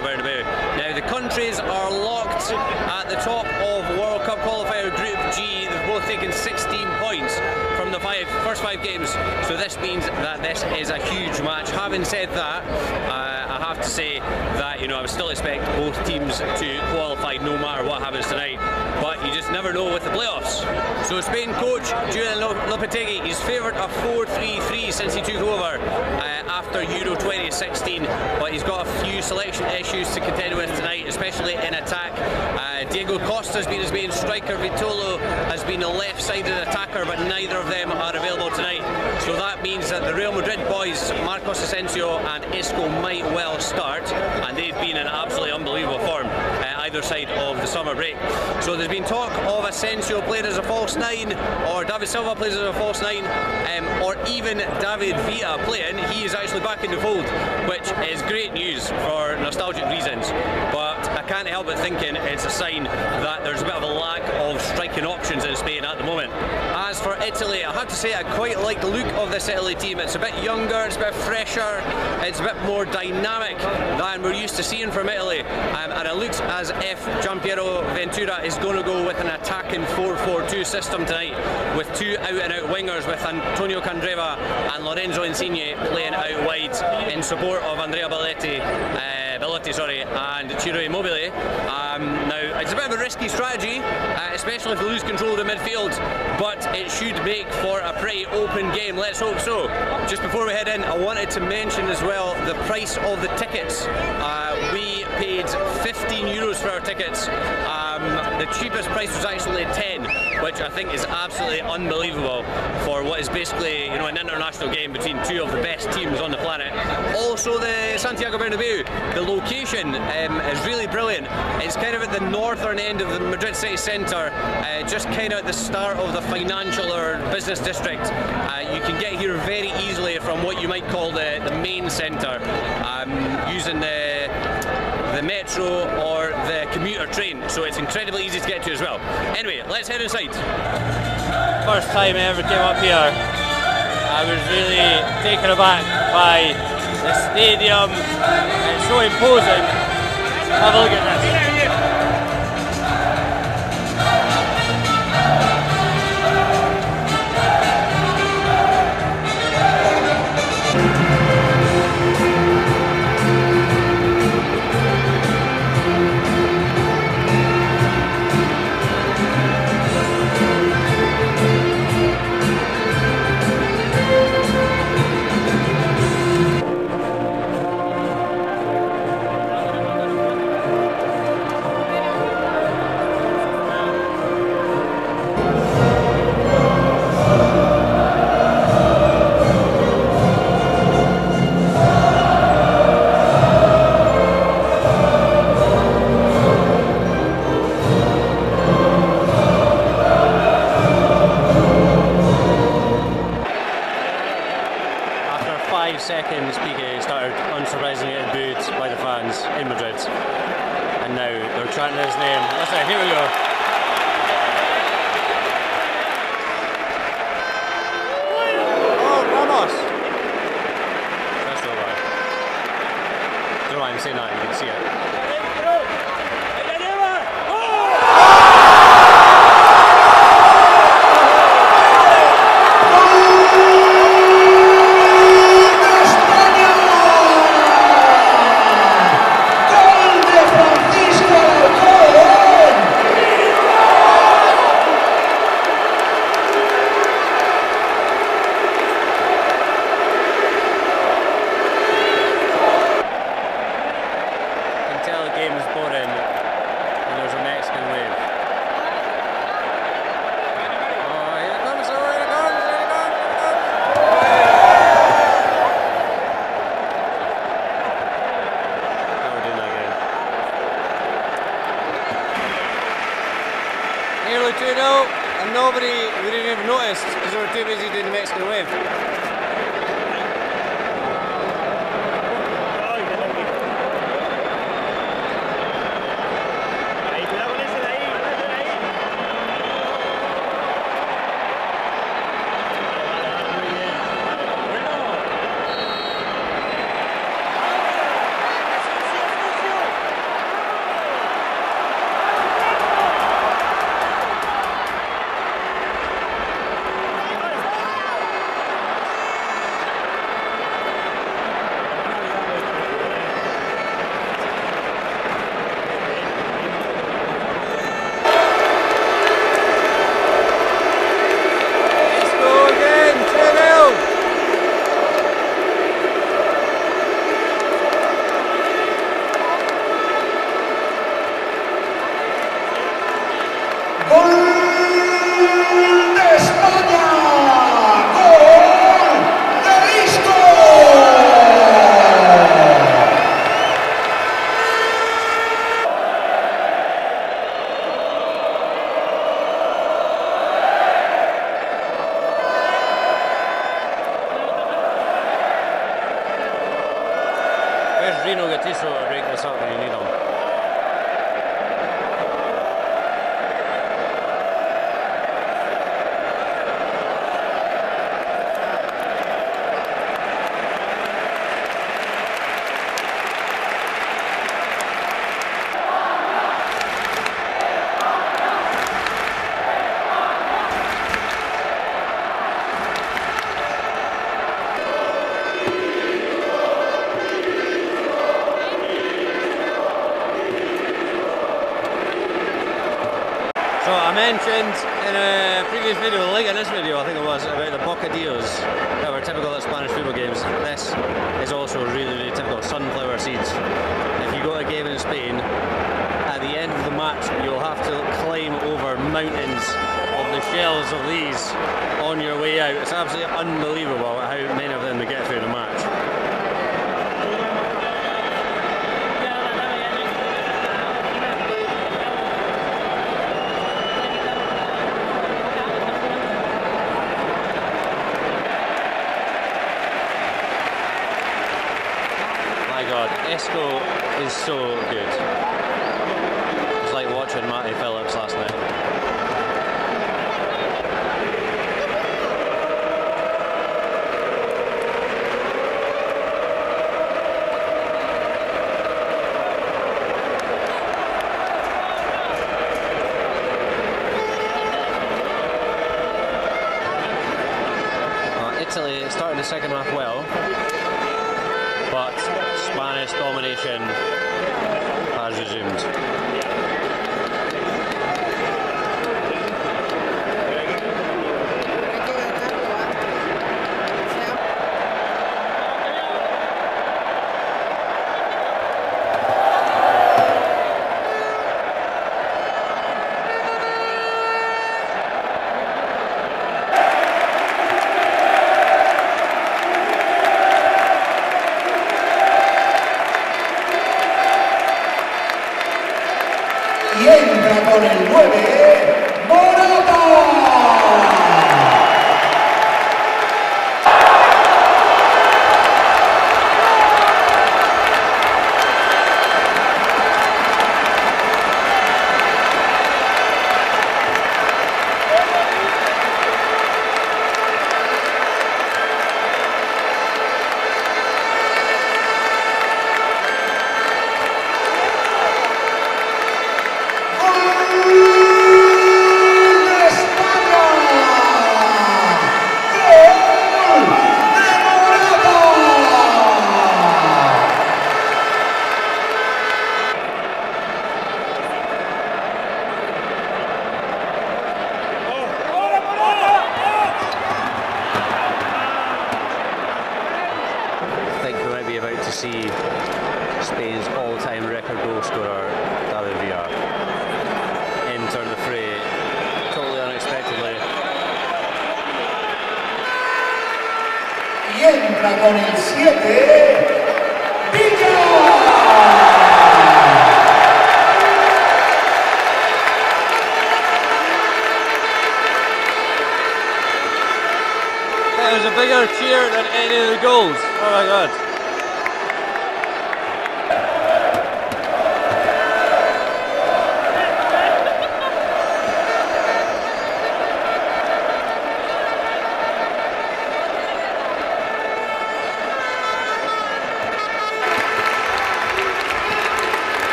Santiago Bernabeu. Now the countries are locked at the top of World Cup qualifier Group G. They've both taken 16 points from the first five games, so this means that this is a huge match. Having said that, I have to say that, you know, I would still expect both teams to qualify no matter what happens tonight, but you just never know with the playoffs. So Spain coach Julian Lopetegui, he's favoured a 4-3-3 since he took over after Euro 2016, but he's got a few selection issues to contend with tonight, especially in attack. Diego Costa has been his main striker, Vitolo has been a left-sided attacker, but neither of them are available tonight. So that means that the Real Madrid boys, Marcos Asensio and Isco, might well start, and they've been in absolutely unbelievable form either side of the summer break. So there's been talk of Asensio playing as a false nine, or David Silva plays as a false nine, or even David Villa playing. He is actually back in the fold, which is great news for nostalgic reasons, but I can't help but thinking it's a sign that there's a bit of a lack of striking options in Spain at the moment. As for Italy, I have to say I quite like the look of this Italy team. It's a bit younger, it's a bit fresher, it's a bit more dynamic than we're used to seeing from Italy, and it looks as if Gianpiero Ventura is going to go with an attacking 4-4-2 system tonight, with two out-and-out wingers, with Antonio Candreva and Lorenzo Insigne playing out wide in support of Andrea Bellotti and Ciro Immobile. Now, it's a bit of a risky strategy, especially if they lose control of the midfield, but it should make for a pretty open game. Let's hope so. Just before we head in, I wanted to mention as well the price of the tickets. We paid 15 euros for our tickets. The cheapest price was actually 10, which I think is absolutely unbelievable for what is basically, you know, an international game between two of the best teams on the planet. Also, the Santiago Bernabeu, the location is really brilliant. It's kind of at the northern end of the Madrid city centre, just kind of at the start of the financial or business district. You can get here very easily from what you might call the main centre, using the metro or the commuter train, so it's incredibly easy to get to as well. Anyway, let's head inside. First time I ever came up here, I was really taken aback by the stadium. It's so imposing. Have a look at this. Seconds, Piqué started unsurprisingly getting booed by the fans in Madrid, and now they're chanting his name. Listen, here we go. Oh, Ramos! That's so bad. I don't know why I'm saying that, you can see it. Nearly 2-0, and we didn't even notice because they were too busy doing the Mexican wave. up when you need them. So I mentioned in a previous video, like in this video I think it was, about the bocadillos that were typical at Spanish football games. This is also really typical, sunflower seeds. If you go to a game in Spain, at the end of the match you'll have to climb over mountains of the shells of these on your way out. It's absolutely unbelievable how many of them they get through the match. God, Isco is so good. It's like watching Matty Phillips last night. Italy started the second half well, but Spanish domination has resumed. Y entra con el 9, Morata. About to see Spain's all-time record goal scorer David Villa enter the fray totally unexpectedly. Y entra con el 7, Villa. That was a bigger cheer than any of the goals. Oh my god.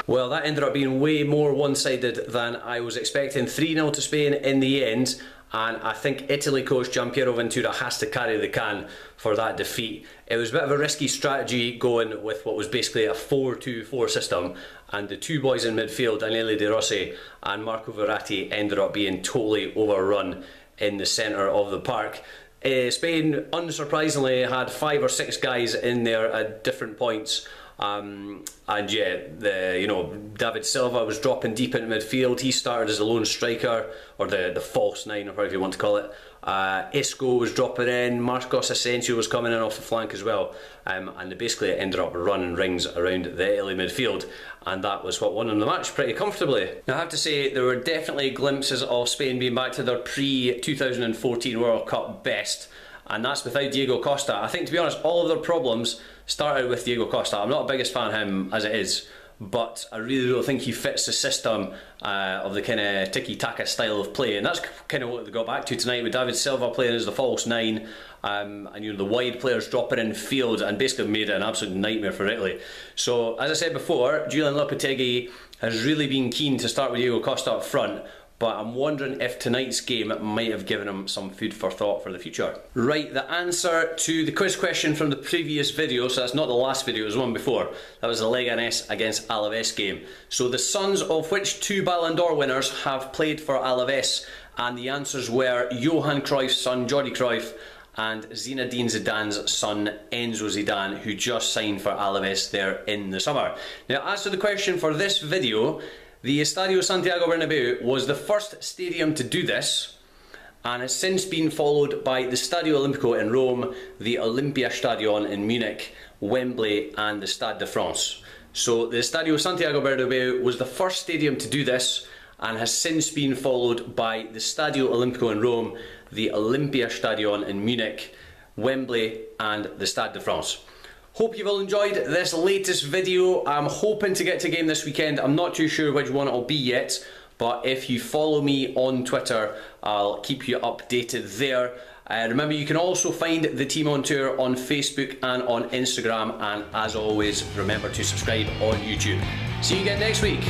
Well, that ended up being way more one-sided than I was expecting. 3-0 to Spain in the end, and I think Italy coach Gianpiero Ventura has to carry the can for that defeat. It was a bit of a risky strategy going with what was basically a 4-2-4 system, and the two boys in midfield, Daniele De Rossi and Marco Verratti, ended up being totally overrun in the centre of the park. Spain, unsurprisingly, had 5 or 6 guys in there at different points. And yeah, David Silva was dropping deep into midfield. He started as a lone striker, or the false 9, or whatever you want to call it. Isco was dropping in, Marcos Asensio was coming in off the flank as well, and they basically ended up running rings around the Italy midfield, and that was what won them the match pretty comfortably. Now I have to say there were definitely glimpses of Spain being back to their pre-2014 World Cup best, and that's without Diego Costa. I think, to be honest, all of their problems started with Diego Costa. I'm not the biggest fan of him as it is, but I really don't think he fits the system of the kind of tiki-taka style of play, and that's kind of what they got back to tonight, with David Silva playing as the false nine, and you know, the wide players dropping in field, and basically made it an absolute nightmare for Italy. So as I said before, Julian Lopetegui has really been keen to start with Diego Costa up front, but I'm wondering if tonight's game might have given him some food for thought for the future. Right, the answer to the quiz question from the previous video, so that's not the last video, it was one before. That was the Leganés against Alaves game. So the sons of which two Ballon d'Or winners have played for Alaves? And the answers were Johan Cruyff's son Jordi Cruyff and Zinedine Zidane's son Enzo Zidane, who just signed for Alaves there in the summer. Now, as to the question for this video, the Estadio Santiago Bernabeu was the first stadium to do this, and has since been followed by the Stadio Olimpico in Rome, the Olympiastadion in Munich, Wembley and the Stade de France. So the Estadio Santiago Bernabeu was the first stadium to do this, and has since been followed by the Stadio Olimpico in Rome, the Olympiastadion in Munich, Wembley and the Stade de France. Hope you've all enjoyed this latest video. I'm hoping to get to a game this weekend. I'm not too sure which one it'll be yet, but if you follow me on Twitter, I'll keep you updated there. Remember, you can also find the team on tour on Facebook and on Instagram, and as always, remember to subscribe on YouTube. See you again next week.